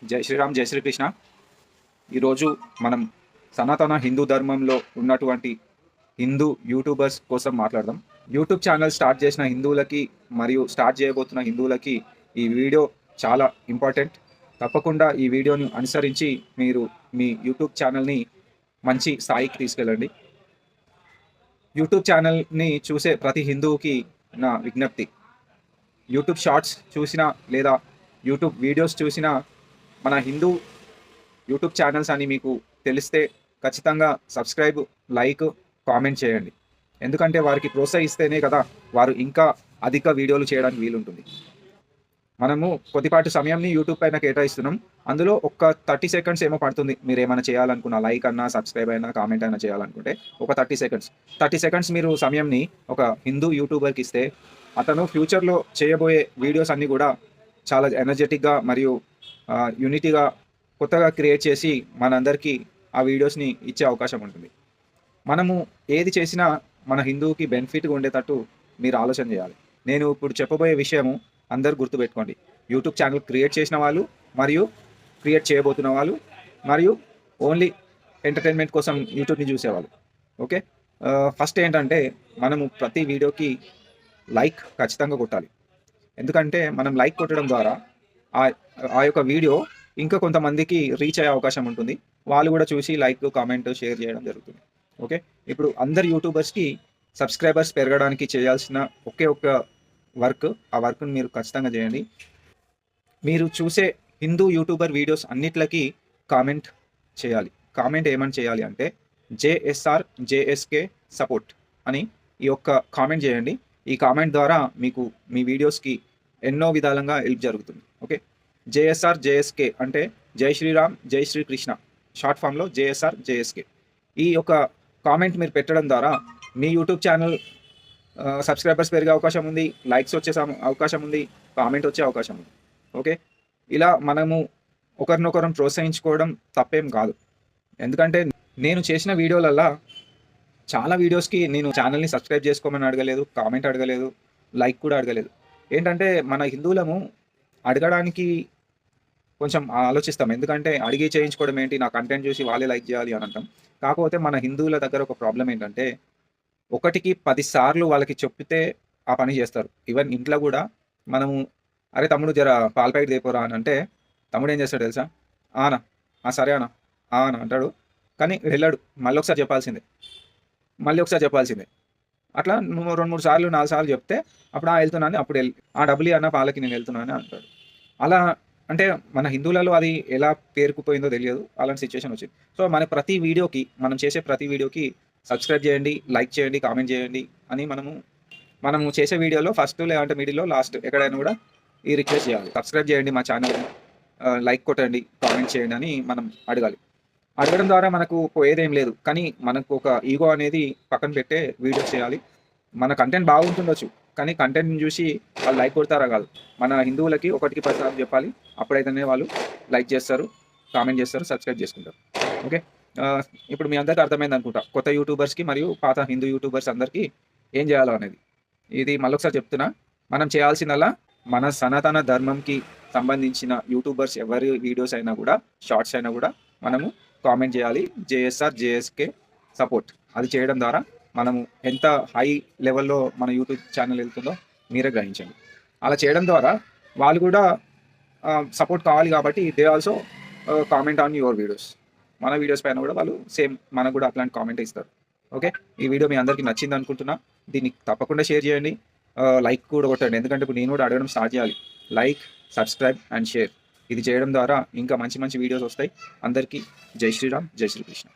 జై శ్రీరామ్, జై శ్రీకృష్ణ. ఈరోజు మనం సనాతన హిందూ ధర్మంలో ఉన్నటువంటి హిందూ యూట్యూబర్స్ కోసం మాట్లాడదాం. యూట్యూబ్ ఛానల్ స్టార్ట్ చేసిన హిందువులకి మరియు స్టార్ట్ చేయబోతున్న హిందువులకి ఈ వీడియో చాలా ఇంపార్టెంట్. తప్పకుండా ఈ వీడియోని అనుసరించి మీరు మీ యూట్యూబ్ ఛానల్ని మంచి స్థాయికి తీసుకెళ్ళండి. యూట్యూబ్ ఛానల్ని చూసే ప్రతి హిందువుకి నా విజ్ఞప్తి, యూట్యూబ్ షార్ట్స్ చూసినా లేదా యూట్యూబ్ వీడియోస్ చూసినా మన హిందూ యూట్యూబ్ ఛానల్స్ అని మీకు తెలిస్తే ఖచ్చితంగా సబ్స్క్రైబ్, లైక్, కామెంట్ చేయండి. ఎందుకంటే వారికి ప్రోత్సహిస్తేనే కదా వారు ఇంకా అధిక వీడియోలు చేయడానికి వీలుంటుంది. మనము కొద్దిపాటి సమయంని యూట్యూబ్ పైన కేటాయిస్తున్నాం. అందులో ఒక 30 సెకండ్స్ ఏమో పడుతుంది. మీరు ఏమైనా చేయాలనుకున్నా, లైక్ అన్నా, సబ్స్క్రైబ్ అయినా, కామెంట్ అయినా చేయాలనుకుంటే ఒక 30 సెకండ్స్ మీరు సమయంని ఒక హిందూ యూట్యూబర్కి ఇస్తే అతను ఫ్యూచర్లో చేయబోయే వీడియోస్ అన్నీ కూడా చాలా ఎనర్జెటిక్గా మరియు యూనిటీగా కొత్తగా క్రియేట్ చేసి మనందరికీ ఆ వీడియోస్ని ఇచ్చే అవకాశం ఉంటుంది. మనము ఏది చేసినా మన హిందువుకి బెనిఫిట్గా ఉండేటట్టు మీరు ఆలోచన చేయాలి. నేను ఇప్పుడు చెప్పబోయే విషయము అందరూ గుర్తుపెట్టుకోండి. యూట్యూబ్ ఛానల్ క్రియేట్ చేసిన వాళ్ళు మరియు క్రియేట్ చేయబోతున్న వాళ్ళు మరియు ఓన్లీ ఎంటర్టైన్మెంట్ కోసం యూట్యూబ్ని చూసేవాళ్ళు. ఓకే, ఫస్ట్ ఏంటంటే మనము ప్రతి వీడియోకి లైక్ ఖచ్చితంగా కొట్టాలి. ఎందుకంటే మనం లైక్ కొట్టడం ద్వారా ఆ యొక్క వీడియో ఇంకా కొంతమందికి రీచ్ అయ్యే అవకాశం ఉంటుంది. వాళ్ళు కూడా చూసి లైక్, కామెంట్, షేర్ చేయడం జరుగుతుంది. ఓకే, ఇప్పుడు అందరు యూట్యూబర్స్కి సబ్స్క్రైబర్స్ పెరగడానికి చేయాల్సిన ఒకే ఒక్క వర్క్, ఆ వర్క్ని మీరు ఖచ్చితంగా చేయండి. మీరు చూసే హిందూ యూట్యూబర్ వీడియోస్ అన్నిట్లకి కామెంట్ చేయాలి. కామెంట్ ఏమని చేయాలి అంటే JSK సపోర్ట్ అని ఈ యొక్క కామెంట్ చేయండి. ఈ కామెంట్ ద్వారా మీకు మీ వీడియోస్కి ఎన్నో విధాలుగా హెల్ప్ జరుగుతుంది. ఓకే, JSK అంటే జై శ్రీరామ్, జై శ్రీకృష్ణ, షార్ట్ ఫామ్లో JSK. ఈ యొక్క కామెంట్ మీరు పెట్టడం ద్వారా మీ యూట్యూబ్ ఛానల్ సబ్స్క్రైబర్స్ పెరిగే అవకాశం ఉంది, లైక్స్ వచ్చే అవకాశం ఉంది, కామెంట్ వచ్చే అవకాశం ఉంది. ఓకే, ఇలా మనము ఒకరినొకరం ప్రోత్సహించుకోవడం తప్పేం కాదు. ఎందుకంటే నేను చేసిన వీడియోలల్లో చాలా వీడియోస్కి నేను ఛానల్ని సబ్స్క్రైబ్ చేసుకోమని అడగలేదు, కామెంట్ అడగలేదు, లైక్ కూడా అడగలేదు. ఏంటంటే మన హిందువులము అడగడానికి కొంచెం ఆలోచిస్తాం. ఎందుకంటే అడిగి చేయించుకోవడం ఏంటి, నా కంటెంట్ చూసి వాళ్ళే లైక్ చేయాలి అని అంటాం. కాకపోతే మన హిందువుల దగ్గర ఒక ప్రాబ్లం ఏంటంటే 1కి 10 సార్లు వాళ్ళకి చెప్తే ఆ పని చేస్తారు. ఈవెన్ ఇంట్లో కూడా మనము అరే తమ్ముడు జర పాల ప్యాకెట్ తేపోరా అని అంటే తమ్ముడు ఏం చేస్తాడు తెలుసా, ఆనా సరే అనా అనా అంటాడు, కానీ వెళ్ళాడు. మళ్ళీ ఒకసారి చెప్పాల్సిందే. అట్లా నువ్వు 2-3 సార్లు 4 సార్లు చెప్తే అప్పుడు వెళ్తున్నాను, అప్పుడు డబ్బులు అన్న పాలకి నేను వెళ్తున్నాను అంటాడు. అలా అంటే మన హిందువులలో అది ఎలా పేరుకుపోయిందో తెలియదు, అలాంటి సిచ్యువేషన్ వచ్చింది. సో మన మనం చేసే ప్రతి వీడియోకి సబ్స్క్రైబ్ చేయండి, లైక్ చేయండి, కామెంట్ చేయండి అని మనము చేసే వీడియోలో ఫస్ట్ లేదంటే మిడిల్లో లాస్ట్ ఎక్కడైనా కూడా ఈ రిక్వెస్ట్ చేయాలి. సబ్స్క్రైబ్ చేయండి మా ఛానల్, లైక్ కొట్టండి, కామెంట్ చేయండి అని మనం అడగాలి. అడగడం ద్వారా మనకు పోయేదేం లేదు, కానీ మనకు ఒక ఈగో అనేది పక్కన పెట్టే వీడియోస్ చేయాలి. మన కంటెంట్ బాగుంటుండొచ్చు, కానీ కంటెంట్ని చూసి వాళ్ళు లైక్ కొడతారా కాదు. మన హిందువులకి 1కి 10 సార్లు చెప్పాలి, అప్పుడైతేనే వాళ్ళు లైక్ చేస్తారు, కామెంట్ చేస్తారు, సబ్స్క్రైబ్ చేసుకుంటారు. ఓకే, ఇప్పుడు మీ అందరికీ అర్థమైంది అనుకుంటా, కొత్త యూట్యూబర్స్కి మరియు పాత హిందూ యూట్యూబర్స్ అందరికీ ఏం చేయాలో అనేది. ఇది మళ్ళొకసారి చెప్తున్నా, మనం చేయాల్సిందల్లా మన సనాతన ధర్మంకి సంబంధించిన యూట్యూబర్స్ ఎవరి వీడియోస్ అయినా కూడా, షార్ట్స్ అయినా కూడా మనము కామెంట్ చేయాలి JSK సపోర్ట్. అది చేయడం ద్వారా మనము ఎంత హై లెవెల్లో మన యూట్యూబ్ ఛానల్ వెళ్తుందో మీరే గ్రహించండి. అలా చేయడం ద్వారా వాళ్ళు కూడా సపోర్ట్ కావాలి కాబట్టి they also comment on your videos. మన వీడియోస్ పైన కూడా వాళ్ళు సేమ్ మనకు కూడా అట్లాంటి కామెంట్ ఇస్తారు. ఓకే, ఈ వీడియో మీ అందరికీ నచ్చింది అనుకుంటున్నా. దీన్ని తప్పకుండా షేర్ చేయండి, లైక్ కూడా కొట్టండి. ఎందుకంటే ఇప్పుడు నేను కూడా అడగడం స్టార్ట్ చేయాలి. Like, subscribe and share. ఇది చేయడం ద్వారా ఇంకా మంచి మంచి వీడియోస్ వస్తాయి. అందరికీ జై శ్రీరామ్, జై శ్రీకృష్ణ.